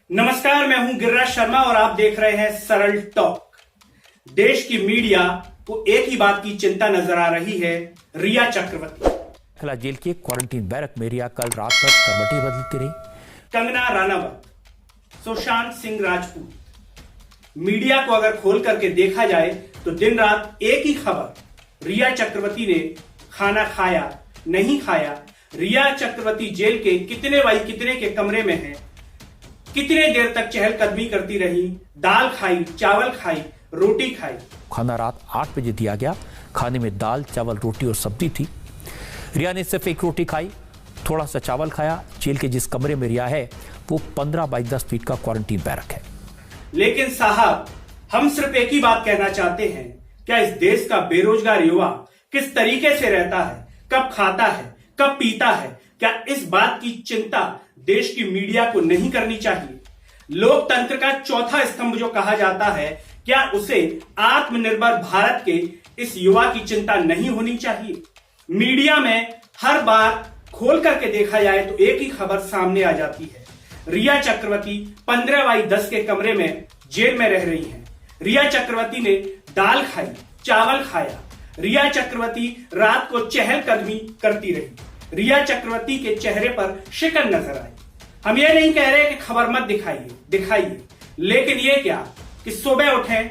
नमस्कार, मैं हूं गिरिराज शर्मा और आप देख रहे हैं सरल टॉक। देश की मीडिया को एक ही बात की चिंता नजर आ रही है, रिया चक्रवर्ती। खला जेल के क्वारंटीन बैरक में रिया कल रात तक करवटें बदलती रही। कंगना रानावत, सुशांत सिंह राजपूत। मीडिया को अगर खोल करके देखा जाए तो दिन रात एक ही खबर, रिया चक्रवर्ती ने खाना खाया नहीं खाया, रिया चक्रवर्ती जेल के कितने बाई कितने के कमरे में है, कितने देर तक चहलकदमी करती रही, दाल खाई, चावल खाई, रोटी खाई। खाना रात 8 बजे दिया गया। खाने में दाल, चावल, रोटी और सब्जी थी। रिया ने सिर्फ एक रोटी खाई, थोड़ा सा चावल खाया। जेल के जिस कमरे में रिया है वो 15 बाई 10 फीट का क्वारंटीन बैरक है। लेकिन साहब, हम सिर्फ एक ही बात कहना चाहते हैं, क्या इस देश का बेरोजगार युवा किस तरीके से रहता है, कब खाता है, कब पीता है, क्या इस बात की चिंता देश की मीडिया को नहीं करनी चाहिए? लोकतंत्र का चौथा स्तंभ जो कहा जाता है, क्या उसे आत्मनिर्भर भारत के इस युवा की चिंता नहीं होनी चाहिए? मीडिया में हर बार खोल करके देखा जाए तो एक ही खबर सामने आ जाती है, रिया चक्रवर्ती 15 बाई 10 के कमरे में जेल में रह रही हैं। रिया चक्रवर्ती ने दाल खाई, चावल खाया। रिया चक्रवर्ती रात को चहलकदमी करती रही। रिया चक्रवर्ती के चेहरे पर शिकन नजर आई। हम ये नहीं कह रहे कि खबर मत दिखाइए, लेकिन ये क्या कि सुबह उठें,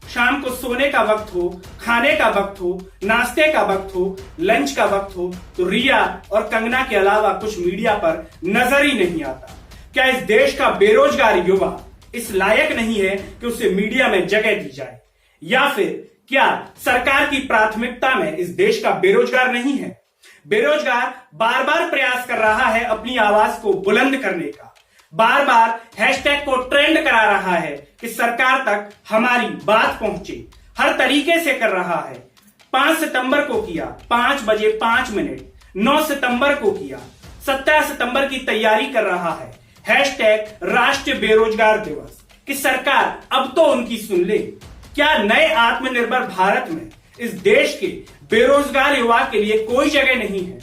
शाम को सोने का वक्त हो, खाने का वक्त हो, नाश्ते का वक्त हो, लंच का वक्त हो, तो रिया और कंगना के अलावा कुछ मीडिया पर नजर ही नहीं आता। क्या इस देश का बेरोजगार युवा इस लायक नहीं है कि उसे मीडिया में जगह दी जाए? या फिर क्या सरकार की प्राथमिकता में इस देश का बेरोजगार नहीं है? बेरोजगार बार बार प्रयास कर रहा है अपनी आवाज को बुलंद करने का, बार बार हैशटैग को ट्रेंड करा रहा है कि सरकार तक हमारी बात पहुंचे, हर तरीके से कर रहा है। 5 सितंबर को किया 5 बजे 5 मिनट, 9 सितंबर को किया, 17 सितंबर की तैयारी कर रहा है, हैशटैग राष्ट्रीय बेरोजगार दिवस, कि सरकार अब तो उनकी सुन ले। क्या नए आत्मनिर्भर भारत में इस देश के बेरोजगार युवा के लिए कोई जगह नहीं है?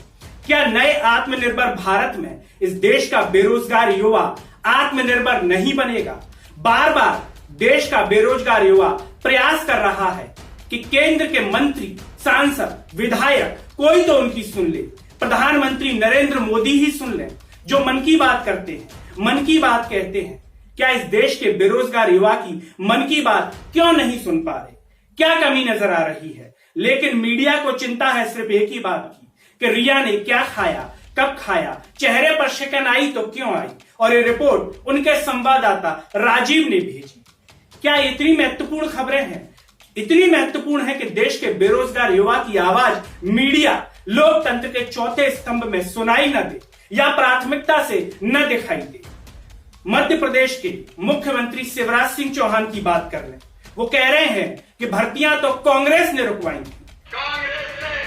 क्या नए आत्मनिर्भर भारत में इस देश का बेरोजगार युवा आत्मनिर्भर नहीं बनेगा? बार बार देश का बेरोजगार युवा प्रयास कर रहा है कि केंद्र के मंत्री, सांसद, विधायक कोई तो उनकी सुन ले। प्रधानमंत्री नरेंद्र मोदी ही सुन ले, जो मन की बात करते हैं, मन की बात कहते हैं। क्या इस देश के बेरोजगार युवा की मन की बात क्यों नहीं सुन पा रहे? क्या कमी नजर आ रही है? लेकिन मीडिया को चिंता है सिर्फ एक ही बात की कि रिया ने क्या खाया, कब खाया, चेहरे पर शिकन आई तो क्यों आई, और ये रिपोर्ट उनके संवाददाता राजीव ने भेजी। क्या इतनी महत्वपूर्ण खबरें हैं? इतनी महत्वपूर्ण है कि देश के बेरोजगार युवा की आवाज मीडिया लोकतंत्र के चौथे स्तंभ में सुनाई न दे या प्राथमिकता से न दिखाई दे? मध्य प्रदेश के मुख्यमंत्री शिवराज सिंह चौहान की बात कर लें। वो कह रहे हैं कि भर्तियां तो कांग्रेस ने रुकवाई थी। कांग्रेस ने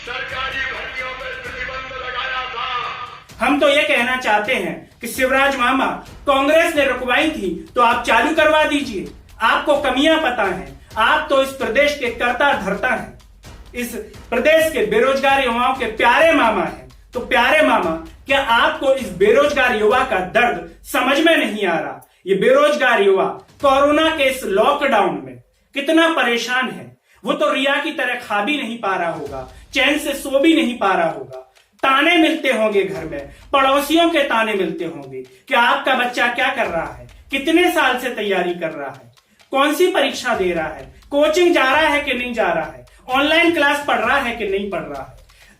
सरकारी भर्तियों पर प्रतिबंध लगाया था। हम तो ये कहना चाहते हैं कि शिवराज मामा, कांग्रेस ने रुकवाई थी तो आप चालू करवा दीजिए। आपको कमियां पता हैं, आप तो इस प्रदेश के कर्ता धर्ता हैं, इस प्रदेश के बेरोजगार युवाओं के प्यारे मामा हैं। तो प्यारे मामा, क्या आपको इस बेरोजगार युवा का दर्द समझ में नहीं आ रहा? ये बेरोजगार युवा कोरोना के इस लॉकडाउन में कितना परेशान है। वो तो रिया की तरह खा भी नहीं पा रहा होगा, चैन से सो भी नहीं पा रहा होगा। ताने मिलते होंगे घर में, पड़ोसियों के ताने मिलते होंगे कि आपका बच्चा क्या कर रहा है, कितने साल से तैयारी कर रहा है, कौन सी परीक्षा दे रहा है, कोचिंग जा रहा है कि नहीं जा रहा है, ऑनलाइन क्लास पढ़ रहा है कि नहीं पढ़ रहा है।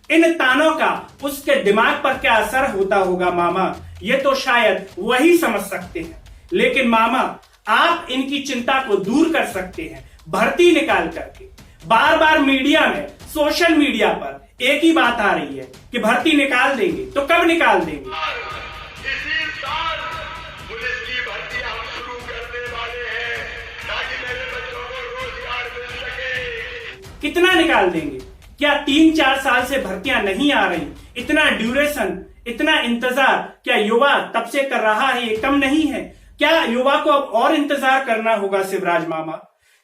इन तानों का उसके दिमाग पर क्या असर होता होगा मामा, ये तो शायद वही समझ सकते हैं। लेकिन मामा, आप इनकी चिंता को दूर कर सकते हैं भर्ती निकाल करके। बार बार मीडिया में, सोशल मीडिया पर एक ही बात आ रही है कि भर्ती निकाल देंगे, तो कब निकाल देंगे? इसी साल पुलिस की भर्ती हम शुरू करने वाले हैं ताकि मेरे बच्चों को रोजगार मिल सके। कितना निकाल देंगे? क्या 3-4 साल से भर्तियां नहीं आ रही? इतना ड्यूरेशन, इतना इंतजार क्या युवा तब से कर रहा है? ये कम नहीं है क्या? युवा को अब और इंतजार करना होगा शिवराज मामा?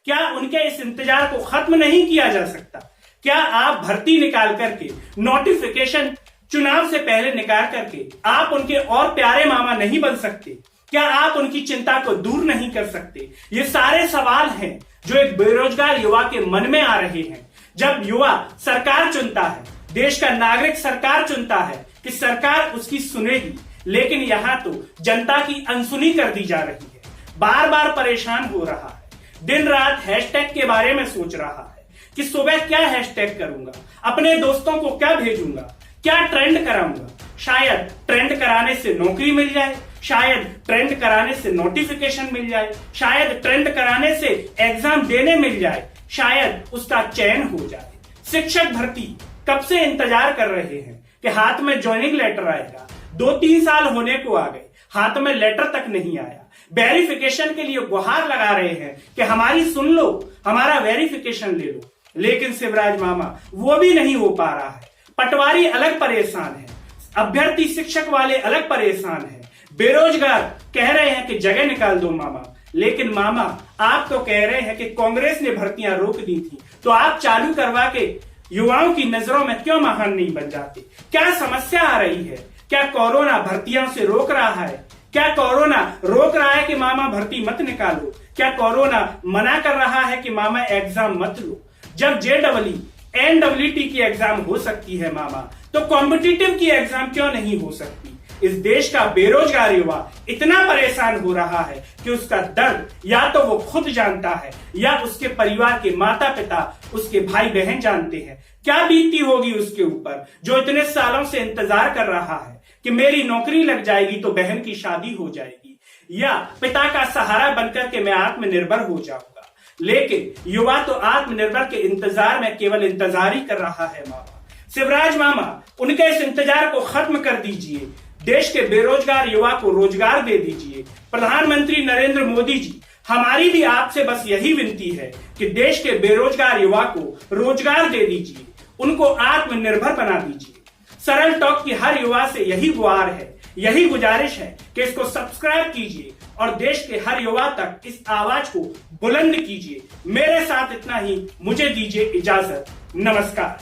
क्या उनके इस इंतजार को खत्म नहीं किया जा सकता? क्या आप भर्ती निकाल करके, नोटिफिकेशन चुनाव से पहले निकाल करके आप उनके और प्यारे मामा नहीं बन सकते? क्या आप उनकी चिंता को दूर नहीं कर सकते? ये सारे सवाल हैं जो एक बेरोजगार युवा के मन में आ रहे हैं। जब युवा सरकार चुनता है, देश का नागरिक सरकार चुनता है कि सरकार उसकी सुनेगी, लेकिन यहां तो जनता की अनसुनी कर दी जा रही है। बार बार परेशान हो रहा है, दिन रात हैशटैग के बारे में सोच रहा है कि सुबह क्या हैशटैग करूंगा, अपने दोस्तों को क्या भेजूंगा, क्या ट्रेंड कराऊंगा। शायद ट्रेंड कराने से नौकरी मिल जाए, शायद ट्रेंड कराने से नोटिफिकेशन मिल जाए, शायद ट्रेंड कराने से एग्जाम देने मिल जाए, शायद उसका चयन हो जाए। शिक्षक भर्ती कब से इंतजार कर रहे हैं कि हाथ में ज्वाइनिंग लेटर आएगा। 2-3 साल होने को आ गए, हाथ में लेटर तक नहीं आया। वेरिफिकेशन के लिए गुहार लगा रहे हैं कि हमारी सुन लो, हमारा वेरिफिकेशन ले लो, लेकिन शिवराज मामा वो भी नहीं हो पा रहा है। पटवारी अलग परेशान है, अभ्यर्थी शिक्षक वाले अलग परेशान है, बेरोजगार कह रहे हैं कि जगह निकाल दो मामा, लेकिन मामा आप तो कह रहे हैं कि कांग्रेस ने भर्तियां रोक दी थी, तो आप चालू करवा के युवाओं की नजरों में क्यों महान नहीं बन जाते? क्या समस्या आ रही है? क्या कोरोना भर्तियों से रोक रहा है? क्या कोरोना रोक रहा है कि मामा भर्ती मत निकालो? क्या कोरोना मना कर रहा है कि मामा एग्जाम मत लो? जब JEE, NEET की एग्जाम हो सकती है मामा, तो कॉम्पिटिटिव की एग्जाम क्यों नहीं हो सकती? इस देश का बेरोजगार युवा इतना परेशान हो रहा है कि उसका दर्द या तो वो खुद जानता है या उसके परिवार के माता पिता, उसके भाई बहन जानते हैं। क्या बीतती होगी उसके ऊपर जो इतने सालों से इंतजार कर रहा है कि मेरी नौकरी लग जाएगी तो बहन की शादी हो जाएगी, या पिता का सहारा बनकर के मैं आत्मनिर्भर हो जाऊंगा। लेकिन युवा तो आत्मनिर्भर के इंतजार में केवल इंतजार ही कर रहा है मामा। शिवराज मामा, उनके इस इंतजार को खत्म कर दीजिए। देश के बेरोजगार युवा को रोजगार दे दीजिए। प्रधानमंत्री नरेंद्र मोदी जी, हमारी भी आपसे बस यही विनती है कि देश के बेरोजगार युवा को रोजगार दे दीजिए, उनको आत्मनिर्भर बना दीजिए। सरल टॉक की हर युवा से यही गुहार है, यही गुजारिश है कि इसको सब्सक्राइब कीजिए और देश के हर युवा तक इस आवाज को बुलंद कीजिए। मेरे साथ इतना ही, मुझे दीजिए इजाजत। नमस्कार।